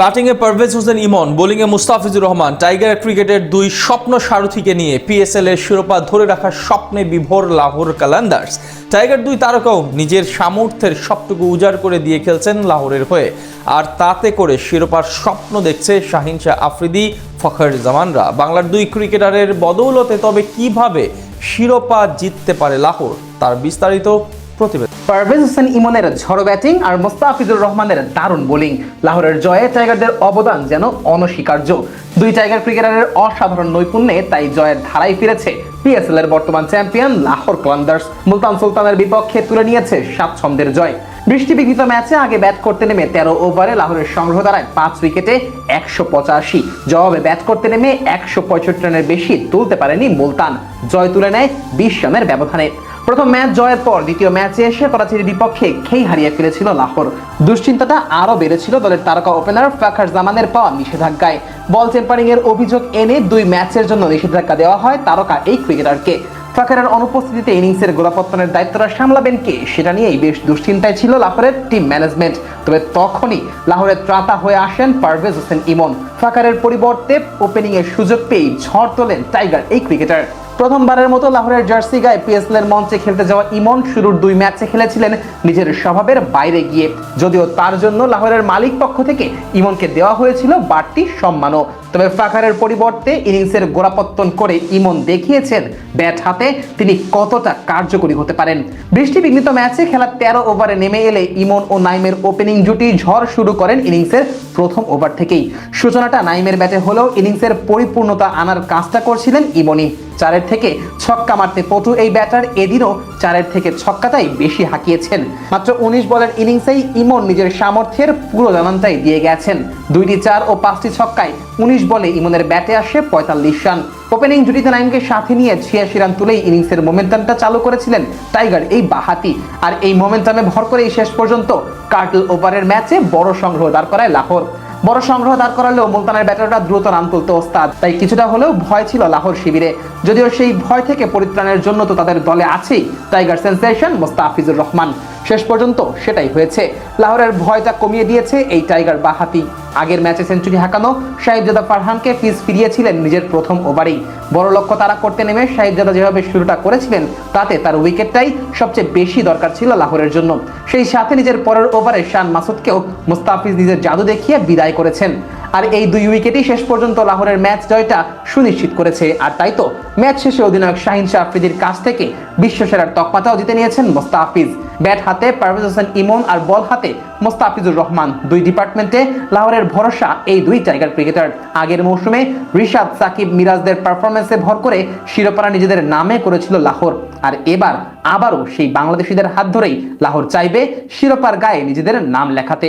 ব্যাটিংয়ে পারভেজ হোসেন ইমন, বোলিংয়ে মুস্তাফিজুর রহমান, টাইগার ক্রিকেটের দুই স্বপ্ন সারথীকে নিয়ে পিএসএল এর শিরোপা ধরে রাখার স্বপ্নে বিভোর লাহোর কালান্দার্স। টাইগার দুই তারকাও নিজের সামর্থ্যের সবটুকু উজাড় করে দিয়ে খেলছেন লাহোরের হয়ে, আর তাতে করে শিরোপার স্বপ্ন দেখছে শাহিন শাহ আফ্রিদি, ফখর জামানরা। বাংলার দুই ক্রিকেটারের বদৌলতে তবে কিভাবে শিরোপা জিততে পারে লাহোর, তার বিস্তারিত প্রতিবেদন। পারভেজ হোসেন ইমনের ঝড়ো ব্যাটিং আর মুস্তাফিজুর রহমানের দারুণ বোলিং, লাহোরের জয়ে টাইগারদের অবদান যেন অনস্বীকার্য। দুই টাইগার ক্রিকেটারের অসাধারণ নৈপুণ্যে তাই জয়ের ধারায় ফিরেছে পিএসএল এর বর্তমান চ্যাম্পিয়ন লাহোর কালান্দার্স। মুলতান সুলতানের বিপক্ষে তুলে নিয়েছে স্বাচ্ছন্দ্যের জয়। বৃষ্টিবিঘ্নিত ম্যাচে আগে ব্যাট করতে নেমে 13 ওভারে লাহোরের সংগ্রহ দাঁড়ায় 5 উইকেটে 185। জবাবে ব্যাট করতে নেমে 165 রানের বেশি তুলতে পারেনি মুলতান, জয় তুলে নেয় 20 রানের ব্যবধানে। প্রথম ম্যাচ জয়ের পর দ্বিতীয় ম্যাচে এসে করাচির বিপক্ষে খেই হারিয়ে ফেলেছিল লাহোর। দুশ্চিন্তাটা আরও বেড়েছিল দলের তারকা ওপেনার ফখর জামানের পাওয়া নিষেধাজ্ঞায়। বল টেম্পারিং এর অভিযোগ এনে 2 ম্যাচের জন্য নিষেধাজ্ঞা দেওয়া হয় তারকা এই ক্রিকেটারকে। ফখরের অনুপস্থিতিতে ইনিংসের গোড়াপত্তনের দায়িত্বটা সামলাবেন কে, সেটা নিয়েই বেশ দুশ্চিন্তায় ছিল লাহোরের টিম ম্যানেজমেন্ট। তবে তখনই লাহোরের ত্রাতা হয়ে আসেন পারভেজ হোসেন ইমন। ফখরের পরিবর্তে ওপেনিং এর সুযোগ পেয়ে ঝড় তোলেন টাইগার এই ক্রিকেটার। প্রথমবারের মতো লাহোরের জার্সি গায়ে পিএসএল এর মঞ্চে খেলতে যাওয়া ইমন শুরুর 2 ম্যাচে খেলেছিলেন নিজের স্বভাবের বাইরে গিয়ে, যদিও তার জন্য লাহোরের মালিক পক্ষ থেকে ইমনকে দেওয়া হয়েছিল বাড়তি সম্মানও। তবে ফখরের পরিবর্তে ইনিংসের গোড়াপত্তন করে ইমন দেখিয়েছেন ব্যাট হাতে তিনি কতটা কার্যকরী হতে পারেন। বৃষ্টিবিঘ্নিত ম্যাচে খেলা 13 ওভারে নেমে এলে ইমন ও নাইমের ওপেনিং জুটি ঝড় শুরু করেন ইনিংসের প্রথম ওভার থেকেই। সূচনাটা নাইমের ব্যাটে হলেও ইনিংসের পরিপূর্ণতা আনার কাজটা করছিলেন ইমনই। 4 থেকে ছক্কা মারতে পটু এই ব্যাটার এদিনও 4 থেকে ছক্কাটাই বেশি হাঁকিয়েছেন। মাত্র 19 বলের ইনিংসেই ইমন নিজের সামর্থ্যের পুরো জানানটাই দিয়ে গেছেন। 2টি 4 ও 5টি ছক্কায় 19 বলে ইমনের ব্যাটে আসে 45 রান। ওপেনিং জুটিতে নাইমকে সাথে নিয়ে 86 রান তুলেই ইনিংসের মোমেন্টামটা চালু করেছিলেন টাইগার এই বাহাতি। আর এই মোমেন্টামে ভর করেই শেষ পর্যন্ত কার্টল ওভারের ম্যাচে বড় সংগ্রহ দাঁড় করায় লাহোর। বড় সংগ্রহ দাঁড় করালেও মুলতানের ব্যাটাররা দ্রুত রান তুলতে ওস্তাদ, তাই কিছুটা হলেও ভয় ছিল লাহোর শিবিরে। যদিও সেই ভয় থেকে পরিত্রাণের জন্য তো তাদের দলে আছেই টাইগার সেন্সেশন মুস্তাফিজুর রহমান। শেষ পর্যন্ত সেটাই হয়েছে, লাহোরের ভয়টা কমিয়ে দিয়েছে এই টাইগার বাহাতি। আগের ম্যাচে সেঞ্চুরি হাঁকানো শাহিদজাদা ফারহানকে ফিজ ফিরিয়েছিলেন নিজের প্রথম ওভারেই। বড় লক্ষ্য তারা করতে নেমে শাহিদজাদা যেভাবে শুরুটা করেছিলেন তাতে তার উইকেটটাই সবচেয়ে বেশি দরকার ছিল লাহোরের জন্য। সেই সাথে নিজের পরের ওভারে শান মাসুদকেও মুস্তাফিজ নিজের জাদু দেখিয়ে বিদায় করেছেন। আর এই 2 উইকেটই শেষ পর্যন্ত লাহোরের ম্যাচ জয়টা সুনিশ্চিত করেছে। আর তাই তো ম্যাচ শেষে অধিনায়ক শাহিন শাহ আফ্রিদির কাছ থেকে বিশ্বসেরার তকমাটাও জিতে নিয়েছেন মুস্তাফিজ। ব্যাট হাতে পারভেজ হোসেন ইমন আর বল হাতে মুস্তাফিজুর রহমান, 2 ডিপার্টমেন্টে লাহোরের ভরসা এই 2 টাইগার ক্রিকেটার। আগের মৌসুমে রিশাদ, সাকিব, মিরাজদের পারফরমেন্সে ভর করে শিরোপাটা নিজেদের নামে করেছিল লাহোর। আর এবার আবারও সেই বাংলাদেশিদের হাত ধরেই লাহোর চাইবে শিরোপার গায়ে নিজেদের নাম লেখাতে।